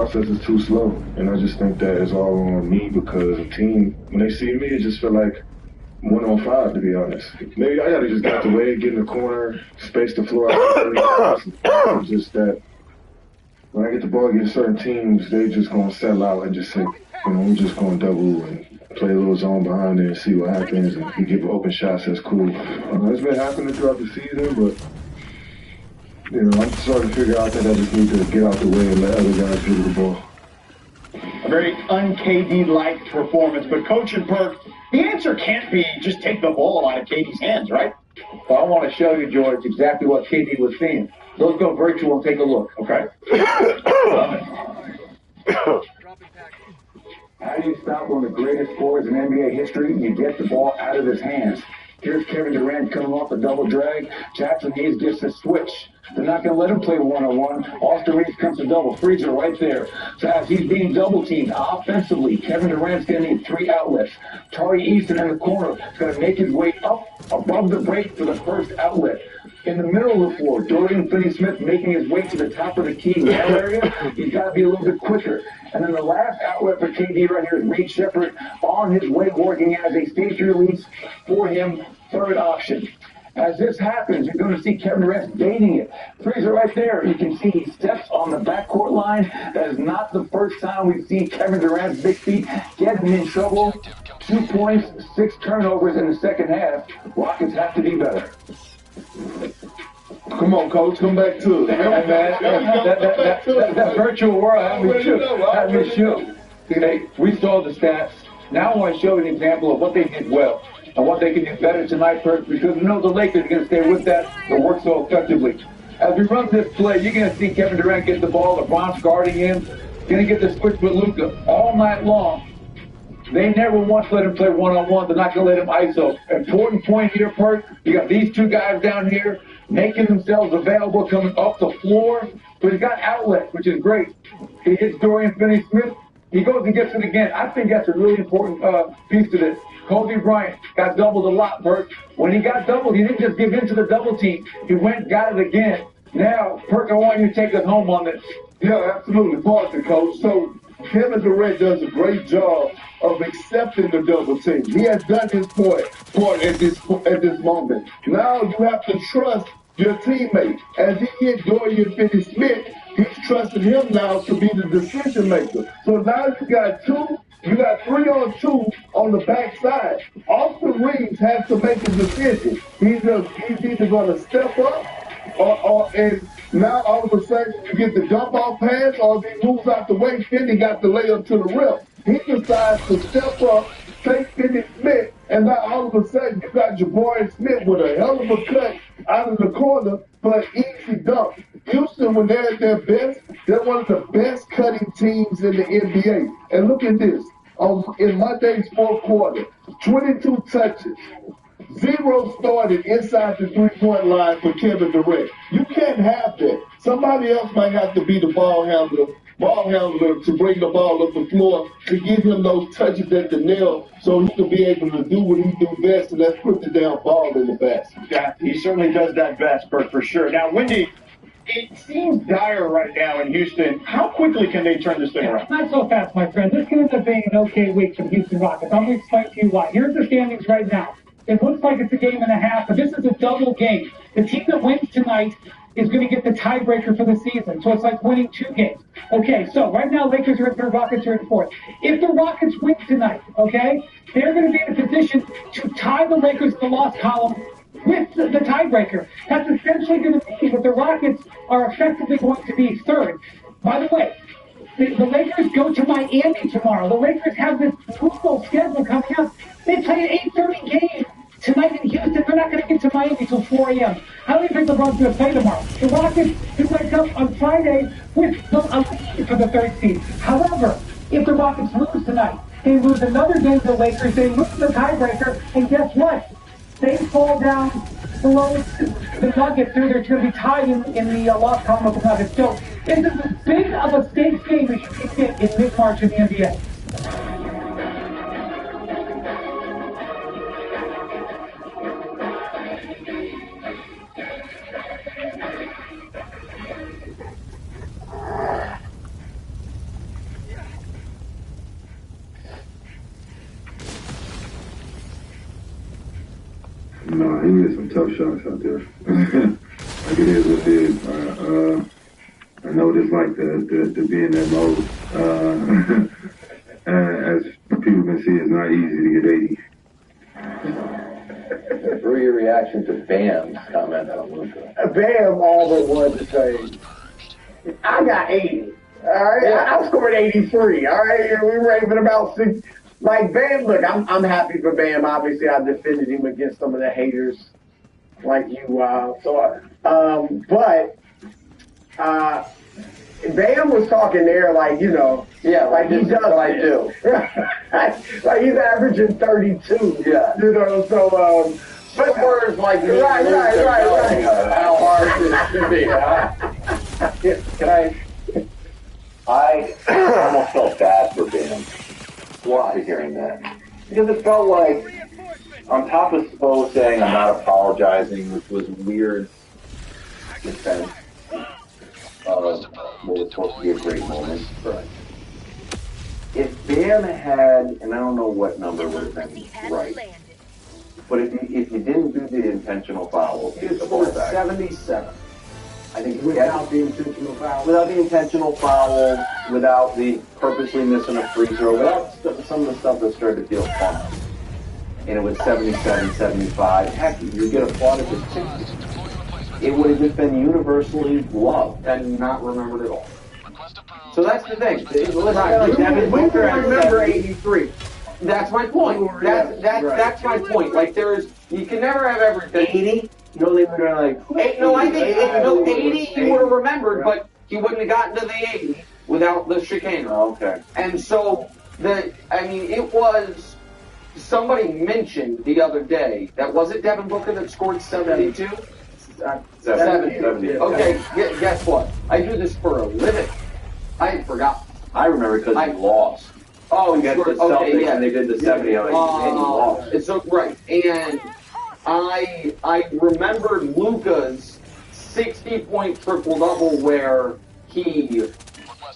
process is too slow, and I just think that is all on me because the team, when they see me, it just feel like 1 on 5, to be honest. Maybe I gotta just get out the way, get in the corner, space the floor out. It's just that when I get the ball against certain teams, they just gonna settle out and just say, we're just gonna double and play a little zone behind it and see what happens. And if we give open shots, that's cool. It's been happening throughout the season, but I'm starting to figure out that I just need to get out the way and let other guys dribble the ball. A very un-KD-like performance, but Coach and Perk, the answer can't be just take the ball out of KD's hands, right? Well, I want to show you, George, exactly what KD was seeing. Let's go virtual and take a look. Okay. How do you stop one of the greatest scorers in NBA history? You get the ball out of his hands. Here's Kevin Durant coming off a double drag. Jackson Hayes gets a switch. They're not going to let him play one-on-one. Austin Reeves comes to double. Freezer right there. So as he's being double-teamed offensively, Kevin Durant's going to need 3 outlets. Tari Eason in the corner is going to make his way up above the break for the first outlet. In the middle of the floor, Dorian Finney-Smith making his way to the top of the key in that area. He's got to be a little bit quicker. And then the last outlet for KD right here is Reed Shepherd on his way working as a safety release for him, third option. As this happens, you're going to see Kevin Durant baiting it. Freezer right there. You can see he steps on the backcourt line. That is not the first time we've seen Kevin Durant's big feet get him in trouble. 2 points, 6 turnovers in the second half. Rockets have to be better. Come on, Coach. Come back to it. Hey, man, that virtual world had me shook. Hey, we saw the stats. Now I want to show you an example of what they did well and what they can do better tonight, because we know the Lakers are going to stay with that and work so effectively. As we run this play, you're going to see Kevin Durant get the ball, LeBron's guarding him, going to get the switch with Luka all night long. They never once let him play one-on-one. They're not going to let him ISO. Important point here, Perk. You got these 2 guys down here making themselves available, coming off the floor. But he's got outlets, which is great. He hits Dorian Finney-Smith. He goes and gets it again. I think that's a really important piece to this. Kobe Bryant got doubled a lot, Perk. When he got doubled, he didn't just give in to the double team. He went and got it again. Now, Perk, I want you to take us home on this. Yeah, absolutely. Pardon, Coach. So Kevin Durant does a great job of accepting the double team. He has done his part at this moment. Now you have to trust your teammate. As he hit Dorian Finney-Smith, he's trusting him now to be the decision maker. So now you got 3-on-2 on the backside. Austin Reeves has to make a decision. He's either going to step up and now all of a sudden you get the dump off pass, or if he moves out the way, Finney got the layup to the rim. He decides to step up, take Finney-Smith, and now all of a sudden you got Jabari Smith with a hell of a cut out of the corner for an easy dunk. Houston, when they're at their best, they're one of the best cutting teams in the NBA. And look at this. In Monday's fourth quarter, 22 touches. 0 started inside the 3-point line for Kevin Durant. You can't have that. Somebody else might have to be the ball handler to bring the ball up the floor, to give him those touches at the nail so he can be able to do what he do best, and that's put the damn ball in the basket. Yeah, he certainly does that best, Bert, for sure. Now, Wendy, it seems dire right now in Houston. How quickly can they turn this thing around? Not so fast, my friend. This could end up being an okay week for the Houston Rockets. I'm going to explain to you why. Here's the standings right now. It looks like it's a game and a half, but this is a double game. The team that wins tonight is going to get the tiebreaker for the season. So it's like winning 2 games. Okay, so right now Lakers are in 3rd, Rockets are in 4th. If the Rockets win tonight, okay, they're going to be in a position to tie the Lakers in the loss column with the tiebreaker. That's essentially going to mean that the Rockets are effectively going to be 3rd. By the way, the Lakers go to Miami tomorrow. The Lakers have this brutal schedule coming up. They play an 8:30 game tonight in Houston. They're not going to get to Miami until 4 a.m. How do you think LeBron's going to play tomorrow? The Rockets could wake up on Friday with a lead for the 3rd seed. However, if the Rockets lose tonight, they lose another game to the Lakers, they lose the tiebreaker, and guess what? They fall down below the Nuggets. They're going to be tied in the loss column of the Nuggets. So this is as big of a stakes game as you can get in mid-March in the NBA. No, he made some tough shots out there. Like it is what it is. I know what it's like to be in that mode. As people can see, it's not easy to get 80. Through your reaction to Bam's comment on Luka. Bam all but wanted to say, I got 80. All right, yeah. I scored 83. All right, and we were raving about 6. Like Bam, look, I'm happy for Bam. Obviously, I defended him against some of the haters, like you. Bam was talking there, like like he does what I do. Like he's averaging 32. Yeah, so. But words like right. How hard it can be. Can I almost felt bad for Bam. Why hearing that? Because it felt like, on top of Spo saying I'm not apologizing, which was weird defense of what was supposed to be a great moment. Right. If Bam had, and I don't know what number would have been right, but if you didn't do the intentional foul, he scored 77. I think without the intentional foul. Without the intentional foul, without the purposely missing a free throw, without some of the stuff that started to feel fun. And it was 77, 75. Heck, you get applauded for 60. It would have just been universally loved and not remembered at all. So that's the thing. We remember 83. That's my point. That's my point. Like you can never have everything. 80. No, they were like. I think 80 he would have remembered, but he wouldn't have gotten to the 80 without the chicane. Oh, okay. And so it was. Somebody mentioned the other day that was it Devin Booker that scored 72. 70. Okay, guess what? I do this for a living. I forgot. I remember because I lost. Oh, you got the Celtics and they did the 70. And you lost. It's so right, and I remembered Luka's 60-point triple-double where he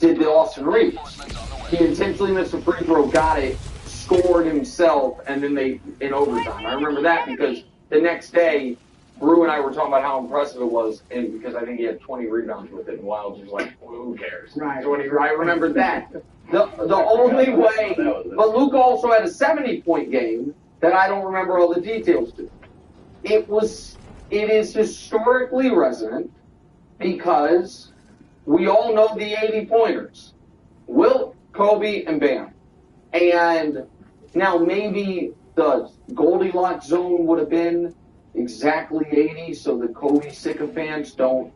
did the Austin Reeves. He intentionally missed a free throw, got it, scored himself, and then in overtime. I remember that because the next day, Brew and I were talking about how impressive it was, and because I think he had 20 rebounds with it, and Wiles was like, well, who cares? Right. I remember that. The only way, but Luka also had a 70-point game that I don't remember all the details to. It is historically resonant because we all know the 80-pointers. Wilt, Kobe, and Bam. And now maybe the Goldilocks zone would have been exactly 80 so the Kobe sycophants don't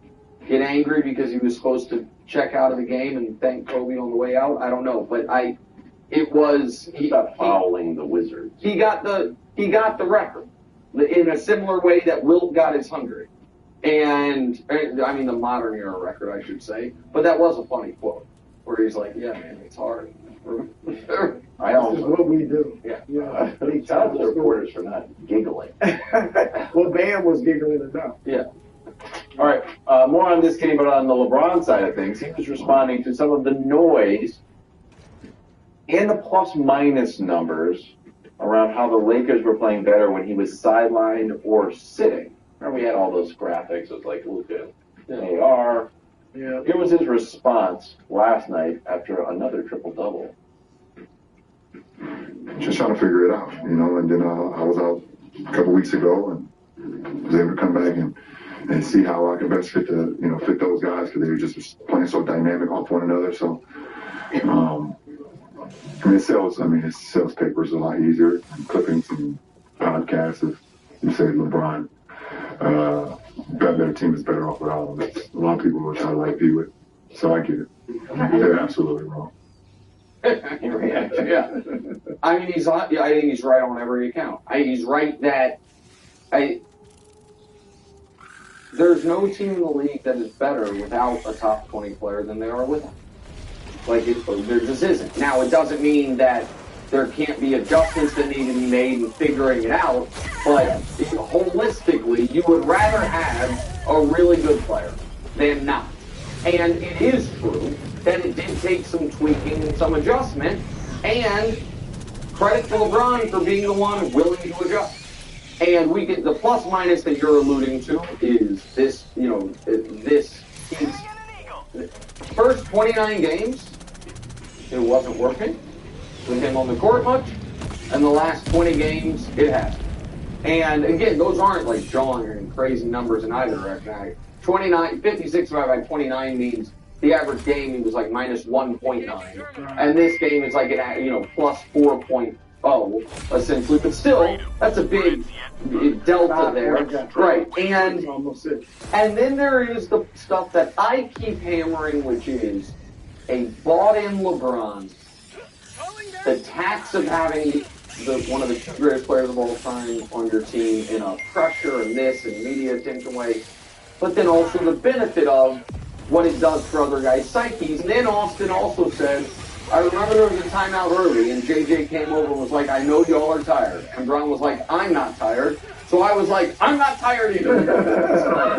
get angry because he was supposed to check out of the game and thank Kobe on the way out. I don't know, but he got fouling the Wizards. He got the record in a similar way that Wilt got his 100. And I mean the modern era record, I should say. But that was a funny quote where he's like, "Yeah, man, it's hard." This is what we do. Yeah. He tells the reporters for not giggling. Well, Bam was giggling enough. Yeah. All right. More on this game, but on the LeBron side of things, he was responding to some of the noise and the plus-minus numbers around how the Lakers were playing better when he was sidelined or sitting. Remember, we had all those graphics. It was like Luka, AR. Yeah. Here was his response last night after another triple-double. Just trying to figure it out, and then I was out a couple weeks ago and was able to come back and see how I can best fit those guys because they were just playing so dynamic off one another. So, it sells papers a lot easier. Clipping some podcasts, if you say LeBron, better team is better off without him. That's, a lot of people will try to view it. So I get it. They're absolutely wrong. Yeah. I mean, I think he's right on every account. He's right that there's no team in the league that is better without a top 20 player than they are with him. There just isn't. Now, it doesn't mean that there can't be adjustments that need to be made in figuring it out, but holistically, you would rather have a really good player than not. And it is true that it did take some tweaking and some adjustment, and credit to LeBron for being the one willing to adjust. And we get the plus minus that you're alluding to is this, this team's first 29 games, it wasn't working with him on the court much, and the last 20 games, it has. And again, those aren't like jarring crazy numbers in either direction. 56 divided by 29 means the average game he was like minus 1.9, and this game is like plus 4.0 essentially. But still, that's a big delta there, right? And then there is the stuff that I keep hammering, which is a bought-in LeBron, the tax of having one of the two greatest players of all time on your team in a pressure and this and media attention way, but then also the benefit of what it does for other guys' psyches. And then Austin also said, I remember there was a timeout early, and JJ came over and was like, I know y'all are tired. And Brown was like, I'm not tired. So I was like, I'm not tired either.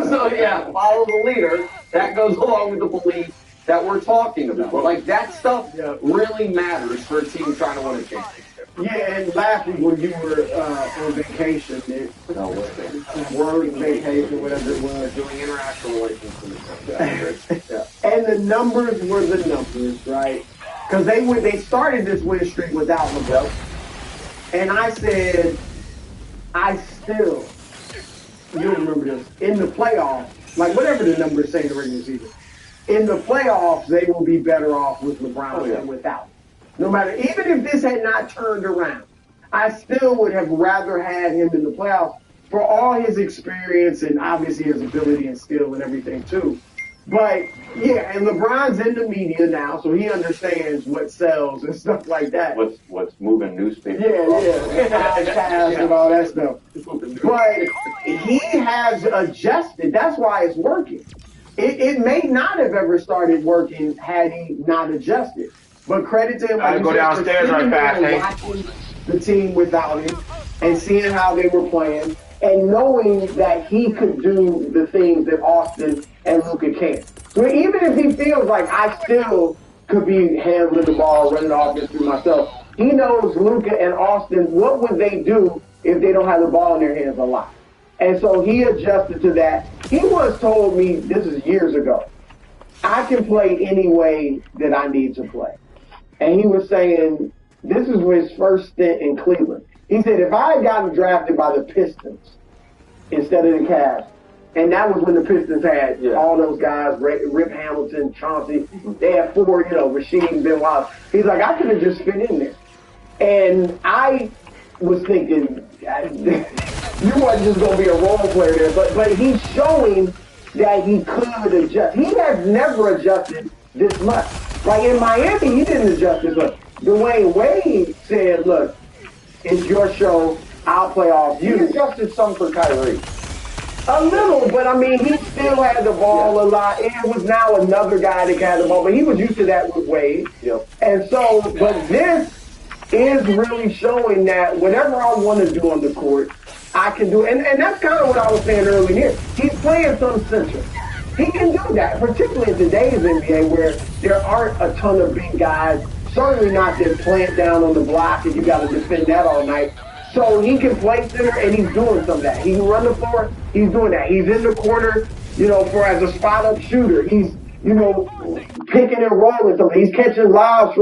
So yeah, follow the leader. That goes along with the belief that we're talking about. Like, that stuff really matters for a team trying to win a championship. Yeah, and laughing when you were on vacation, word vacation, whatever it was, doing international relations. And the numbers were the numbers, right? Because they started this win streak without LeBron. And I said, you'll remember this, in the playoffs, like whatever the numbers say in the regular season, in the playoffs, they will be better off with LeBron than without. No matter, even if this had not turned around, I still would have rather had him in the playoffs for all his experience and obviously his ability and skill and everything too. But yeah, and LeBron's in the media now, so he understands what sells and stuff like that. What's moving newspapers? Yeah, and all that stuff. But he has adjusted. That's why it's working. It may not have ever started working had he not adjusted. But credit to him. I go downstairs right fast, watching the team without him and seeing how they were playing and knowing that he could do the things that Austin and Luka can't. So even if he feels like I still could be handling the ball, running the offense through myself, he knows Luka and Austin, what would they do if they don't have the ball in their hands a lot? And so he adjusted to that. He once told me, this is years ago, I can play any way that I need to play. And he was saying, this is his first stint in Cleveland. He said, if I had gotten drafted by the Pistons instead of the Cavs, and that was when the Pistons had all those guys, Rip Hamilton, Chauncey, they had four, Rasheed, Ben Wallace. He's like, I could have just fit in there. And I was thinking, you wasn't just going to be a role player there, but he's showing that he could adjust. He has never adjusted this much. Like in Miami, he didn't adjust this much. Dwayne Wade said, look, it's your show, I'll play off you. He adjusted some for Kyrie. A little, but I mean, he still had the ball a lot. It was now another guy that had the ball, but he was used to that with Wade. Yep. And so, but this is really showing that whatever I want to do on the court, I can do. And that's kind of what I was saying earlier. He's playing some center. He can do that, particularly in today's NBA where there aren't a ton of big guys. Certainly not that plant down on the block and you got to defend that all night. So he can play center and he's doing some of that. He can run the floor, he's doing that. He's in the corner, for as a spot up shooter. He's, picking and rolling something. He's catching lobs from